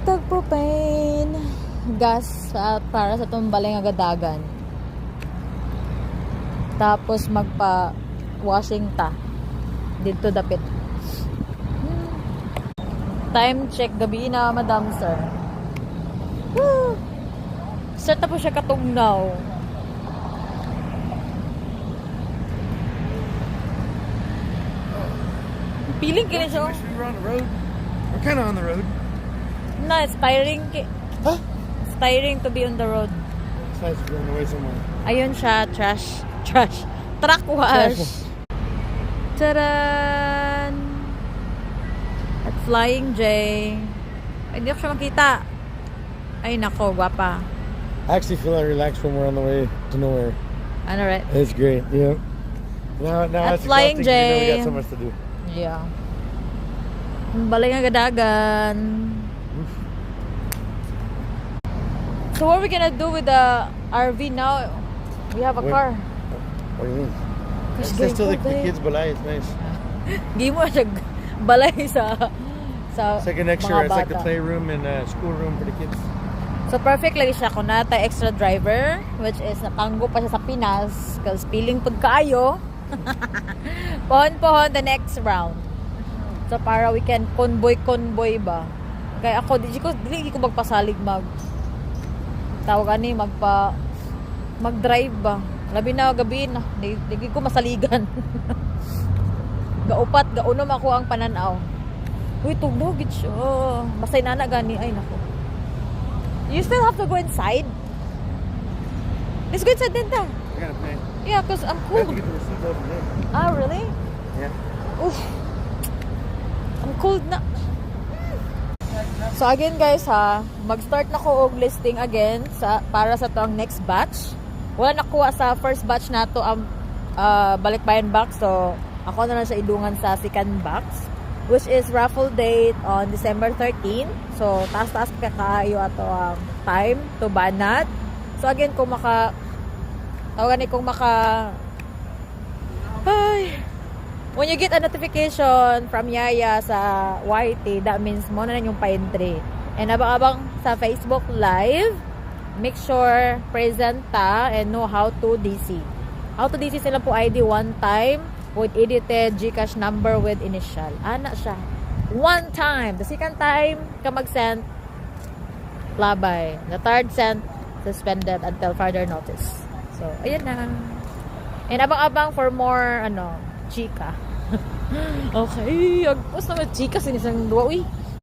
Propane gas para sa itong balay nga gadagan. Tapos magpa washing ta dito dapit. Time check gabi na, madam sir. Woo! Start na po siya katugnaw. Feeling ka na siya. Wish we were on the road. We're kind of on the road. No, it's tiring. Huh? It's tiring to be on the road. It's nice to be on the way somewhere. Ayun siya, trash. Truck wash. Taran! At Flying J. Ay, hindi ko siya makita. Ay, nako, guwapa. I actually feel relaxed when we're on the way to nowhere. Ano, right? It's great. Yeah. Now At it's Flying exhausting 'cause we know we J. got so much to do. Yeah. Ang balay nga gadagan. So what are we gonna do with the RV now? We have a car. What do you mean? It's It's still the going kids' balay. It's nice. Di mo siya balay sa It's like an extra. mga It's like the bata. playroom and schoolroom for the kids. So perfect lagi siya kung nata extra driver, which is natanggo pa siya sa Pinas because feeling pagkaayo. Pohon the next round. So para we can convoy ba. Kaya ako dili ko magpasalig tawag ani mag-drive ba. Labi na gabi na, di ko masaligan. Gaupat, gaunom ako ang pananaw. Uy, tugno gid siya. Basay na gani ay nako. You still have to go inside? Let's go inside din ta. I gotta pay. Yeah, cause I'm We have cold. to get the receipt over there. Ah, really? Yeah. Oof. I'm cold na. So again guys ha, mag-start na ko og listing again para sa tong next batch. Wala nakuha sa first batch nato ang balikbayan box, so ako na lang siya idungan sa second box, which is raffle date on December 13. So taas-taas pa kaayo ato ang time to banat. So again kung when you get a notification from Yaya sa YT, that means mo na yung pa-entry. And abang-abang sa Facebook Live, make sure present ta and know how to DC. How to DC sila po ID one time with edited GCash number with initial. Ana siya. One time. The second time, ka mag-send, labay. The third send, suspended until further notice. So, ayan na. And abang-abang for more, chika. Okay. Agpos naman chika sinisang duwa. Uy.